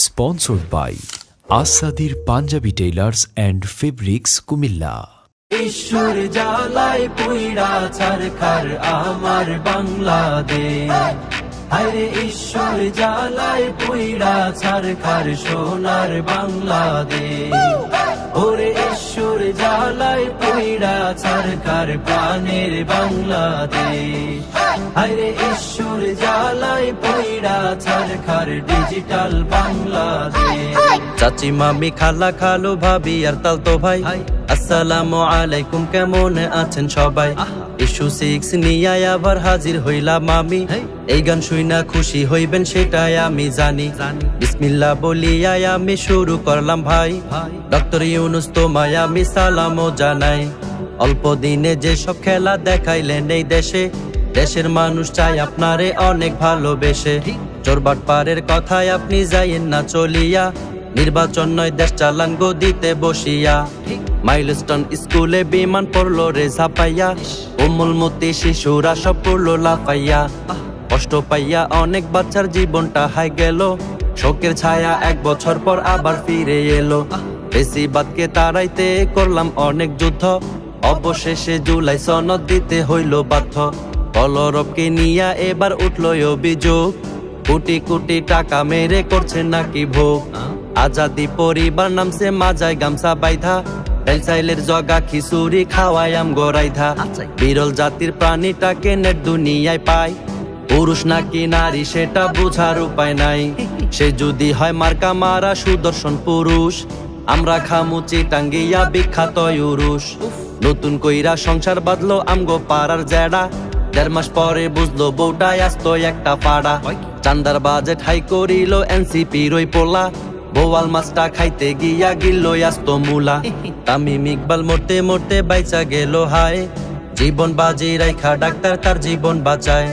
Sponsored by Asadir Punjabi Tailors and Fabrics Kumilla. ঈশ্বর জ্বালায় পুইড়া ছারখার আমার বাংলাদেশ, হায়রে ঈশ্বর জ্বালায় পুইড়া ছারখার সোনার বাংলাদেশ। ওরে ঈশ্বর জ্বালায় পুইড়া ছারখার প্রাণের বাংলাদেশ, হায়রে ঈশ্বর জ্বালায় পুইড়া ছারখার ডিজিটাল বাংলাদেশ। চাচি মামি খালা খালু ভাবি আর তালতো ভাই, আসসালামু আলাইকুম, কেমন আছেন সবাই? ইস্যু 6 নিয়ে আবার হাজির হইলাম আমি। এই গান শুইনা খুশি হইবেন সেটাই আমি জানি। বিসমিল্লাহ বলিয়া আমি শুরু করলাম ভাই। ডক্টর ইউনুস তোমায় আমি সালামও জানাই। অল্প দিনে যেসব খেলা দেখাইলেন এই দেশে, দেশের মানুষ চাই আপনারে অনেক ভালোবেসে। চোরবাট পারের কথায় আপনি যাইয়েন না চলিয়া, নির্বাচন নয় দেশ চালান গদিতে বসিয়া। মাইলস্টোন স্কুলে বিমান পড়লো রে ঝাপাইয়া, উমুলমতি শিশুরা সব পড়লো লাফাইয়া। কষ্ট পাইয়া অনেক বাচ্চার জীবনটা হাই গেল, শোকের ছায়া 1 বছর পর আবার ফিরে এলো। বেশিবাদকে তাড়াইতে করলাম অনেক যুদ্ধ, অবশেষে জুলাই সনদ দিতে হইল বাধ্য। কলরবকে নিয়া এবার উঠলো অভিযোগ, কোটি কোটি টাকা মেরে করছে নাকি ভোগ। আজাদি পরিবার নামছে মাজায় গামছা বাইধা, চাইলের জগা খিচুড়ি খাওয়ায়াম গড়াইধা। বিরল জাতির প্রাণীটাকে নেট দুনিয়ায় পায়, পুরুষ নাকি নারী সেটা বোঝার উপায় নাই। সে যদি হয় মার্কা মারা সুদর্শন পুরুষ, আমরা খামুচি টাঙ্গিয়া বিখ্যাত ইউরুষ। নতুন কইরা সংসার বাঁধলো আমগো পাড়ার জেডা, 1.5 মাস পরে বুঝলো বউটাই আসত একটা পাড়া। চান্দার বাজেট হাই করিল এনসিপি রই পোলা, বোয়াল মাছটা খাইতে গিয়া গিল্লো আসত মুলা। তামিম ইকবাল মরতে মরতে বাইচা গেল হায়, জীবন বাজি রাইখা ডাক্তার তার জীবন বাঁচায়।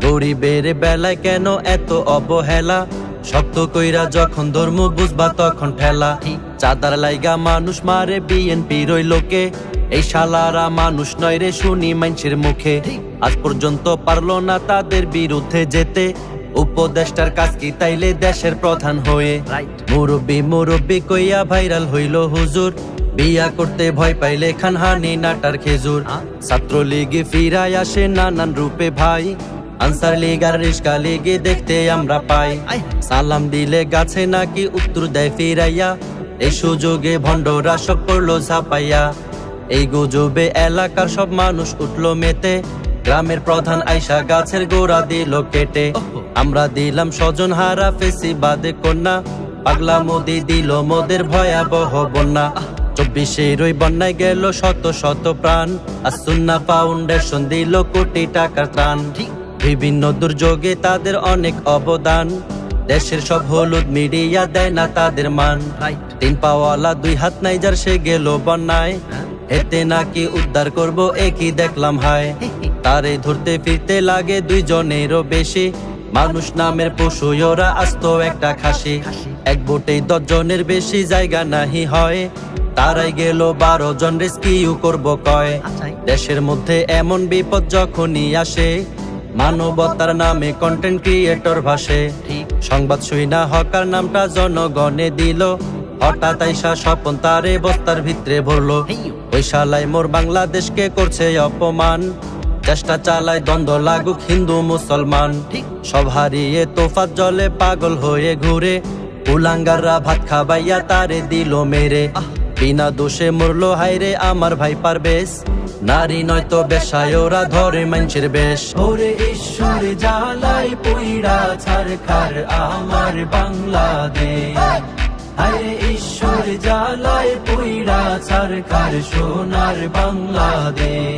গরিবের বেলায় কেন এত অবহেলা, শক্ত কইরা যখন ধর্ম বুঝবা তখন ঠেলা। চাঁদার লাইগা মানুষ মারে বিএনপি রই লোকে, এই শালারা মানুষ নয় রে শুনি মানুষের মুখে। আজ পর্যন্ত পারলো না তাদের বিরুদ্ধে যেতে, উপদেষ্টার কাজ কি তাইলে দেশের প্রধান হয়ে। মুরব্বি মুরব্বি কইয়া ভাইরাল হইল হুজুর, বিয়া করতে ভয় পাইলে খান হানি নাটার খেজুর। ছাত্রলীগে ফিরায় আসে নানান রূপে ভাই, আনসার লীগ আর রিস্কা লীগে দেখতে আমরা পাই। সালাম দিলে গাছে নাকি উত্তর দেয় ফিরাইয়া, এই সুযোগে ভণ্ডরা সব পড়লো ঝাপাইয়া। এই গুজবে এলাকার সব মানুষ উঠলো মেতে, গ্রামের প্রধান আইসা গাছের গোড়া দিল কেটে। আমরা দিলাম স্বজন হারা ফেসিবাদে কন্যা, পাগলা মোদি দিল মোদের ভয়াবহ বন্যা। 24 ওই বন্যায় গেল শত শত প্রাণ, আর সুন্নাহ ফাউন্ডেশন দিল কোটি টাকার ত্রাণ। বিভিন্ন দুর্যোগে তাদের অনেক অবদান, দেশের সব হলুদ মিডিয়া দেয় না তাদের মান। 3 পাওয়ালা 2 হাত নাই যার সে গেল বন্যায়, এতে নাকি উদ্ধার করব একই দেখলাম হায়। তারে ধরতে ফিরতে লাগে 2 জনেরও বেশি, মানুষ নামের পশু ওরা আস্ত একটা খাসি। এক বোটেই 10 জনের বেশি জায়গা নাহি হয়, তারাই গেল 12 জন রেস্কিউ করব কয়। দেশের মধ্যে এমন বিপদ যখনই আসে, মানবতার নামে কন্টেন্ট ক্রিয়েটর ভাসে। সংবাদ শুইনা হকার নামটা জনগণে দিল, হঠাৎ আইসা স্বপন তারে বস্তার ভিতরে ভরলো। ওই শালাই মোর বাংলাদেশকে করছে অপমান, চেষ্টা চালায় দ্বন্দ্ব লাগুক হিন্দু মুসলমান। সব হারিয়ে তোফাত জলে পাগল হয়ে ঘুরে, কুলাঙ্গাররা ভাত খাবাইয়া তারে দিল মেরে। বিনা দোষে মরলো হায়রে আমার ভাই পারবেশ, নারী নয়তো বেশায় ওরা ধরে মানুষের বেশ। ওরে ঈশ্বর জ্বালায় পুইড়া ছারখার আমার বাংলাদেশ, হায়রে ঈশ্বর জ্বালায় পুইড়া ছারখার সোনার বাংলাদেশ।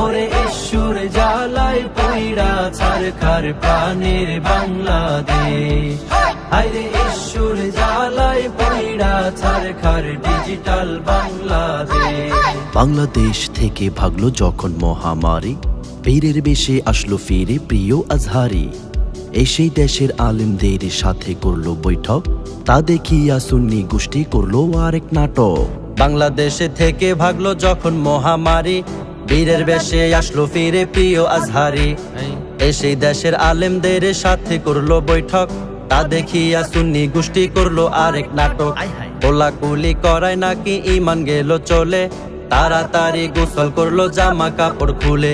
ওরে ঈশ্বর জ্বালায় পুইড়া ছারখার প্রাণের বাংলাদেশ, হায়রে ঈশ্বর জ্বালায় পুইড়া ছারখার ডিজিটাল বাংলাদেশ। বাংলাদেশ থেকে ভাগলো যখন মহামারী, পীরের বেশে আসলো ফিরে প্রিয় আজহারি। এসেই দেশের আলেমদের সাথে করলো বৈঠক, তা দেখিয়া সুন্নি গোষ্ঠী করলো আরেক নাটক। বাংলাদেশে থেকে ভাগলো যখন মহামারী, বীরের বেশে আসলো ফিরে প্রিয় আজহারি। এসেই দেশের আলেমদের সাথে করলো বৈঠক, তা দেখিয়া সুন্নি গোষ্ঠী করলো আরেক নাটক। কোলাকুলি করায় নাকি ইমান গেল চলে, তাড়াতাড়ি গোসল করলো জামা কাপড় খুলে।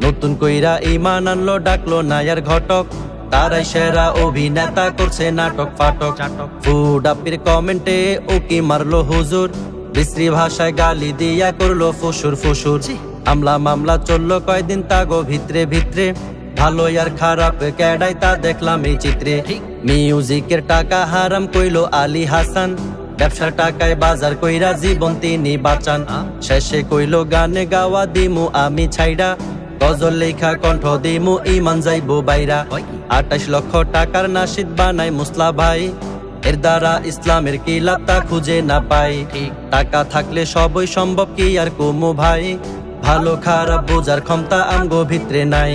নতুন কইরা ইমান আনলো, ডাকলো নায়ার ঘটক, তারাই সেরা অভিনেতা করছে নাটক ফাটক। ফুড আপির কমেন্টে উকি মারলো হুজুর, বিশ্রী ভাষায় গালি দিয়া করলো ফুসুর ফুসুর। আমলা মামলা চললো কয়দিন তাগো ভিতরে ভিতরে, ভালো আর খারাপ কেডাই তা দেখলাম এই চিত্রে। মিউজিকের টাকা হারাম কইলো আলী হাসান, ব্যবসার টাকায় বাজার কইরা জীবন তিনি বাঁচান। শেষে কইলো গানে গাওয়া দিমু আমি ছাইড়া, গজল লেখা কণ্ঠ দিমু ইমান যাইবো বাইরা। 28 লক্ষ টাকার নাশিদ বানাই মুসলা ভাই, এর দ্বারা ইসলামের কি লাভ তা খুঁজে না পাই। টাকা থাকলে সবই সম্ভব কি আর কমু ভাই, ভালো খারাপ বোঝার ক্ষমতা আমগো ভিতরে নাই।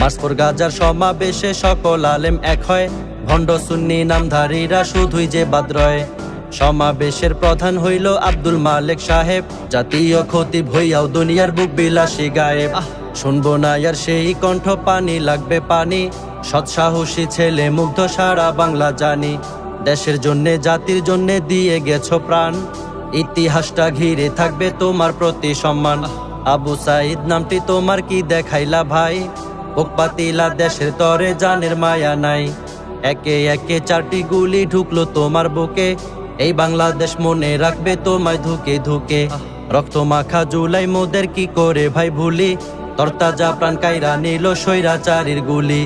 মাসপুর গাজার সমাবেশে সকল আলেম এক হয়, ভণ্ড সুন্নি নামধারীরা শুধুই যে বাদ রয়। সমাবেশের প্রধান হইল আব্দুল মালেক সাহেব, জাতীয় খতিব হইয়াও দুনিয়ার বুক বিলাসী গায়েব। শুনবো না আর সেই কণ্ঠ, পানি লাগবে পানি, সৎসাহসী ছেলে মুগ্ধ সারা বাংলা জানি। দেশের জন্যে জাতির জন্যে দিয়ে গেছো প্রাণ, ইতিহাসটা ঘিরে থাকবে তোমার প্রতি সম্মান। আবু সাইদ নামটি তোমার কি দেখাইলা ভাই, বুক পাতিলা দেশের তরে জানের মায়া নাই। একে একে 4টি গুলি ঢুকলো তোমার বুকে, এই বাংলাদেশ মনে রাখবে তোমায় ধুকে ধুকে। রক্ত মাখা জুলাই মোদের কি করে ভাই ভুলি, তরতাজা প্রাণ কাইরা নিল স্বৈরাচারীর গুলি।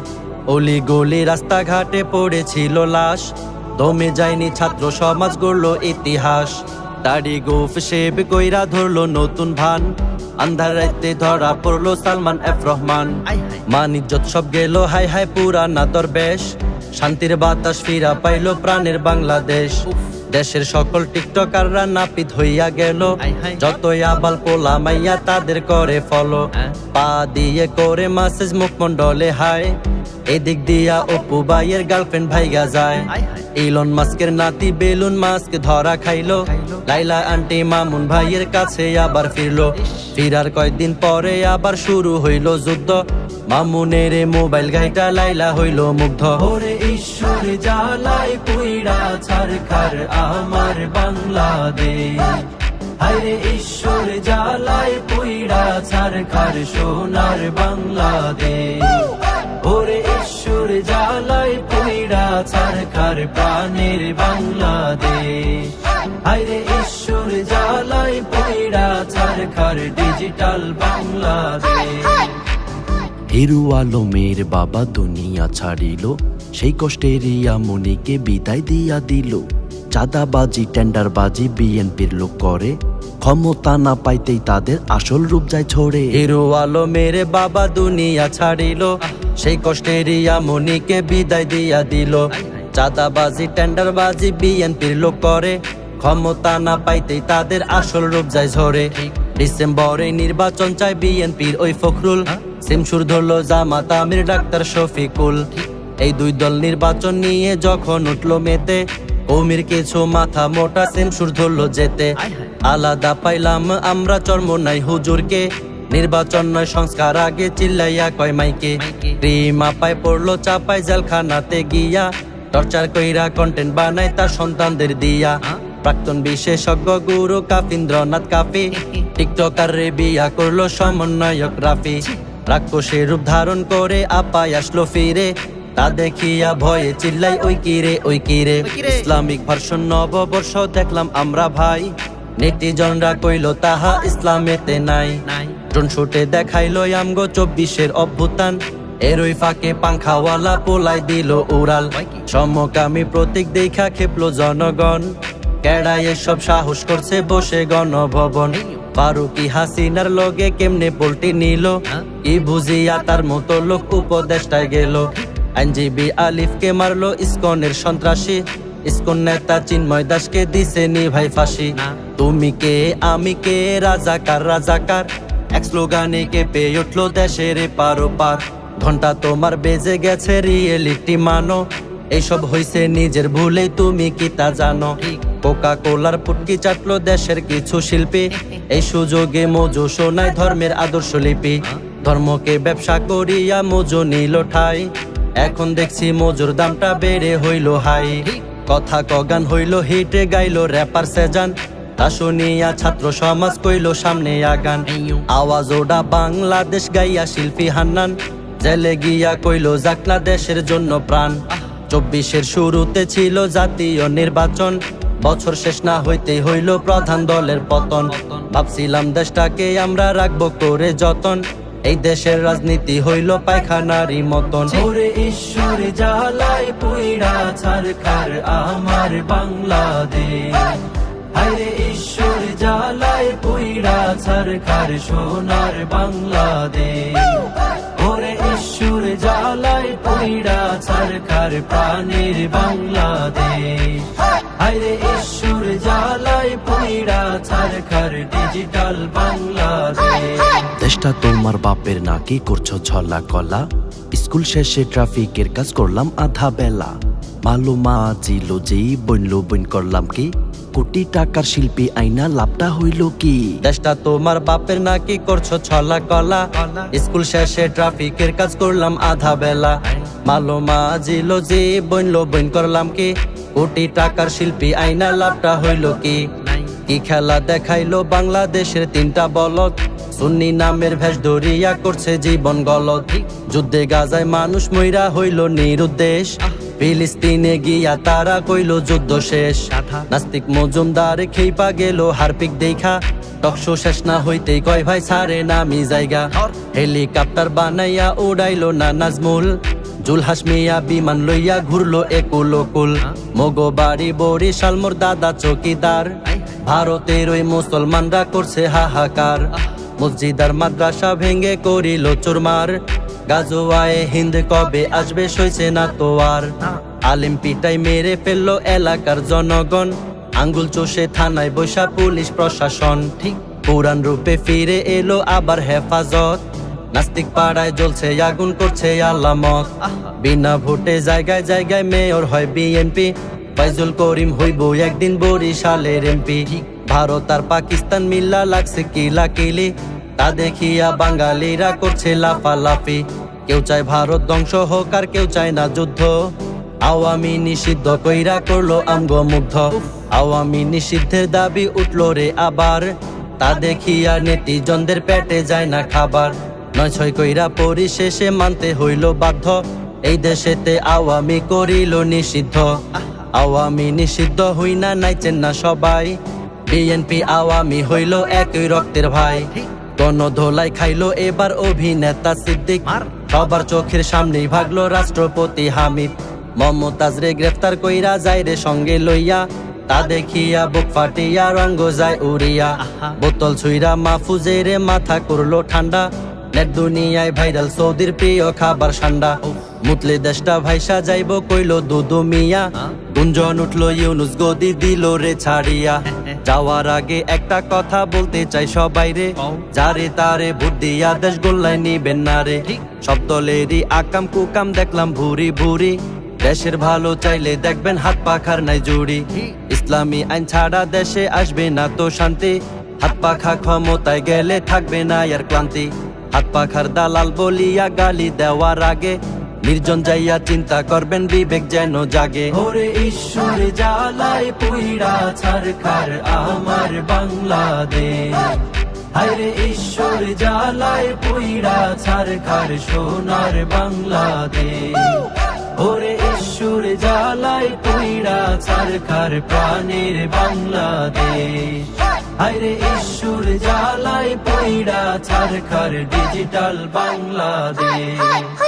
অলি গলি রাস্তাঘাটে পড়েছিল লাশ, দমে যায়নি ছাত্র সমাজ গড়লো ইতিহাস। দাড়ি গোফ শেব কইরা ধরলো নতুন ভান, আন্ধার রাইতে ধরা পড়লো সালমান এফ রহমান। মান ইজ্জত সব গেল হাই হাই পুরানা দরবেশ, শান্তির বাতাস ফিরা পাইলো প্রাণের বাংলাদেশ। দেশের সকল টিকটকাররা নাপিত হইয়া গেল, যতই আবাল পোলা মাইয়া তাদের করে ফলো। পা দিয়ে করে মাসেজ মুখমন্ডলে হাই, এদিক দিয়া অপু ভাইয়ের গার্লফ্রেন্ড ভাইগা যায়। ইলন মাস্কের নাতি বেলুন মাস্ক ধরা খাইলো, লাইলা আন্টি মামুন ভাইয়ের কাছে আবার ফিরলো। ফিরার কয়েকদিন পরে আবার শুরু হইল যুদ্ধ, মামুনের মোবাইল ঘাইটা লাইলা হইল মুগ্ধ। ওরে ঈশ্বর জ্বালায় পুইড়া ছারখার আমার বাংলাদেশ, হায়রে ঈশ্বর জ্বালায় পুইড়া ছারখার সোনার বাংলাদেশ। ওরে ঈশ্বর জ্বালায় পুইড়া ছারখার প্রাণের বাংলাদেশ, হায়রে ঈশ্বর জ্বালায় পুইড়া ছারখার ডিজিটাল বাংলাদেশ। হিরু আলমের বাবা দুনিয়া ছাড়িল, সেই কষ্টের মনিকে বিদায় দিয়া দিল। চাঁদাবাজি টেন্ডারবাজি বিএনপির লোক করে, ক্ষমতা না পাইতেই তাদের আসল রূপ যায় ছড়ে। হিরু আলমের বাবা দুনিয়া ছাড়িল, সেই কষ্টের মনিকে বিদায় দিয়া দিল। চাঁদাবাজি টেন্ডারবাজি বিএনপির লোক করে, ক্ষমতা না পাইতেই তাদের আসল রূপ যায় ঝরে। ডিসেম্বরে নির্বাচন চায় বিএনপির ওই ফখরুল, সিমসুর ধরলো জামাত আমির ডাক্তার শফিকুল। এই দুই দল নির্বাচন নিয়ে যখন উঠলো মেতে, কৌমির কিছু মাথা মোটা সিমসুর ধরলো যেতে। আলাদা পাইলাম আমরা চর্ম নাই হুজুরকে, নির্বাচন নয় সংস্কার আগে চিল্লাইয়া কয় মাইকে। রিমা পায় পড়লো চাপায় জেলখানাতে গিয়া, টর্চার কইরা কন্টেন্ট বানায় তার সন্তানদের দিয়া। প্রাক্তন বিশেষজ্ঞ গুরু কাফিন্দ্রনাথ কাফি, টিকটকার রে বিয়া করলো সমন্বয়ক রাফি। রাক্ষসের রূপ ধারণ করে আপায় আসলো ফিরে, তা দেখিয়া ভয়ে চিল্লাই ওই কিরে ওই কিরে। ইসলামিক ভার্সন নববর্ষ দেখলাম আমরা ভাই, নেটিজনরা কইলো তাহা ইসলামেতে নাই। ড্রোন শুটে দেখাইলো আমগো 24-এর অভ্যুত্থান, এর ওই ফাঁকে পাংখাওয়ালা পোলাই দিল উড়াল। সমকামী প্রতীক দেখা খেপলো জনগণ, কেডাই এসব সাহস করছে বসে গণভবন। ফারুকি হাসিনার লগে কেমনে পোল্টি নিল, কি বুঝিয়া তার মতো লোক উপদেষ্টায় গেল। আইনজীবী আলিফকে মারলো ইসকনের সন্ত্রাসী, ইসকন নেতা চিন্ময় দাসকে দিছে নি ভাই ফাঁসি। তুমি কে আমি কে রাজাকার রাজাকার, এক স্লোগানে কেঁপে উঠলো দেশের পারো পার। ঘন্টা তোমার বেজে গেছে রিয়েলিটি মানো, এইসব হইছে নিজের ভুলে তুমি কি তা জানো। কোকা কোলার পুটকি চাটলো দেশের কিছু শিল্পী, এই সুযোগে মজু শোনায় ধর্মের আদর্শ লিপি। ধর্মকে ব্যবসা করিয়া মজু নিল ঠাই, এখন দেখছি মজুর দামটা বেড়ে হইল হাই কথা কগান হইল হিটে গাইলো র্যাপার সেজান তা শুনিয়া ছাত্র সমাজ কইল সামনে আগান আওয়াজ ওডা বাংলাদেশ গাইয়া শিল্পী হান্নান জেলে গিয়া কইল যাকনা দেশের জন্য প্রাণ 24-এর শুরুতে ছিল জাতীয় নির্বাচন বছর শেষ না হইতেই হইল প্রধান দলের পতন ভাবছিলাম দেশটাকে আমরা রাখবো করে যতন এই দেশের রাজনীতি হইল পায়খানারই মতন ওরে ঈশ্বর জ্বালায় পুইড়া ছারখার আমার বাংলাদেশ হায়রে ঈশ্বর জ্বালায় পুইড়া ছারখার সোনার বাংলাদেশ ওরে ঈশ্বর জ্বালায় পুইড়া ছারখার প্রাণের বাংলাদেশ হায়রে ঈশ্বর জ্বালায় পুইড়া ছারখার ডিজিটাল বাংলাদেশ দেশটা তোমার বাপের নাকি করছো ছলা কলা স্কুল শেষে ট্রাফিকের কাজ করলাম আধা বেলা মালুমা জিল যেই বইনলো বইন করলাম কি কোটি টাকার শিল্পী আইনা লাভটা হইল কি দেশটা তোমার বাপের নাকি করছো ছলা কলা স্কুল শেষে ট্রাফিকের কাজ করলাম আধা বেলা মালুমা জিল যে বইনলো বইন করলাম কি কোটি টাকার শিল্পী আইনা লাভটা হইল কি কি খেলা দেখাইলো বাংলাদেশের 3টা বলদ সুন্নি নামের ভেষ ধরিয়া করছে জীবন গলদ যুদ্ধে গাজায় মানুষ মইরা হইল নিরুদ্দেশ ফিলিস্তিনে গিয়া তারা কইল যুদ্ধ শেষ নাস্তিক মজুমদার খেইপা গেল হারপিক দেখা টকশো শেষ না হইতেই কয় ভাই সারে নামি জায়গা হেলিকপ্টার বানাইয়া উড়াইলো না নাজমুল জুলহাস মিয়া বিমান লইয়া ঘুরলো একুল ওকুল মগো বাড়ি বরিশাল মোর দাদা চৌকিদার ভারতের ওই মুসলমানরা করছে হাহাকার মসজিদ আর মাদ্রাসা ভেঙে করিল চুরমার গাজোয়ায়ে হিন্দ কবে আসবে সইছে না তো আর আলিম পিটাই মেরে ফেললো এলাকার জনগণ আঙ্গুল চষে থানায় বৈশা পুলিশ প্রশাসন পুরান রূপে ফিরে এলো আবার হেফাজত নাস্তিক পাড়ায় জ্বলছে আগুন করছে আলামত বিনা ভোটে জায়গায় জায়গায় মেয়র হয় বিএনপি ফাইজুল করিম হইব একদিন বরিশালের এমপি ভারত আর পাকিস্তান মিল্লা লাগছে কিলাকিলি তা দেখিয়া বাঙালিরা করছে লাফালাফি কেউ চায় ভারত ধ্বংস হোক আর কেউ চায় না যুদ্ধ আওয়ামী নিষিদ্ধ কইরা করলো আমগো মুগ্ধ আওয়ামী নিষিদ্ধের দাবি উঠলো রে আবার তা দেখিয়া নেটিজনদের পেটে যায় না খাবার 9-6 কইরা পরিশেষে মানতে হইল বাধ্য এই দেশেতে আওয়ামী করিল নিষিদ্ধ আওয়ামী নিষিদ্ধ হই না নাইচেন না সবাই বিএনপি আওয়ামী হইল একই রক্তের ভাই গণধোলাই খাইলো এবার অভিনেতা সিদ্দিক সবার চোখের সামনেই ভাগলো রাষ্ট্রপতি হামিদ মমতাজ রে গ্রেফতার কইরা যায় রে সঙ্গে লইয়া তা দেখিয়া বুক ফাটিয়া রঙ্গ যায় উড়িয়া বোতল ছুইরা মাহফুজের মাথা করলো ঠান্ডা নেট দুনিয়ায় ভাইরাল সৌদির প্রিয় খাবার সান্ডা মুতলে দেশটা ভাইসা যাইব কইলো দুদু মিয়া গুঞ্জন উঠলো ইউনুস গদি দিল রে ছাড়িয়া যাওয়ার আগে একটা কথা বলতে চাই সবাই রে যারে তারে ভোট দিয়া দেশ গোল্লায় নিবেন না রে সব দলেরই আকাম কুকাম দেখলাম ভুরি ভুরি দেশের ভালো চাইলে দেখবেন হাত পাখার নাই জুড়ি ইসলামী আইন ছাড়া দেশে আসবে না তো শান্তি হাত পাখা ক্ষমতায় গেলে থাকবে না আর ক্লান্তি হাত পাখার দালাল বলিয়া গালি দেওয়ার আগে নির্জন যাইয়া চিন্তা করবেন বিবেক যেন জাগে ওরে ঈশ্বর জ্বালায় পুইড়া ছারখার আমার বাংলাদেশ হায়রে ঈশ্বর জ্বালায় পুইড়া ছারখার সোনার বাংলাদেশ ওরে ঈশ্বর জ্বালায় পুইড়া ছারখার প্রাণের বাংলাদেশ হায়রে ঈশ্বর জ্বালায় পুইড়া ছারখার ডিজিটাল বাংলাদেশ।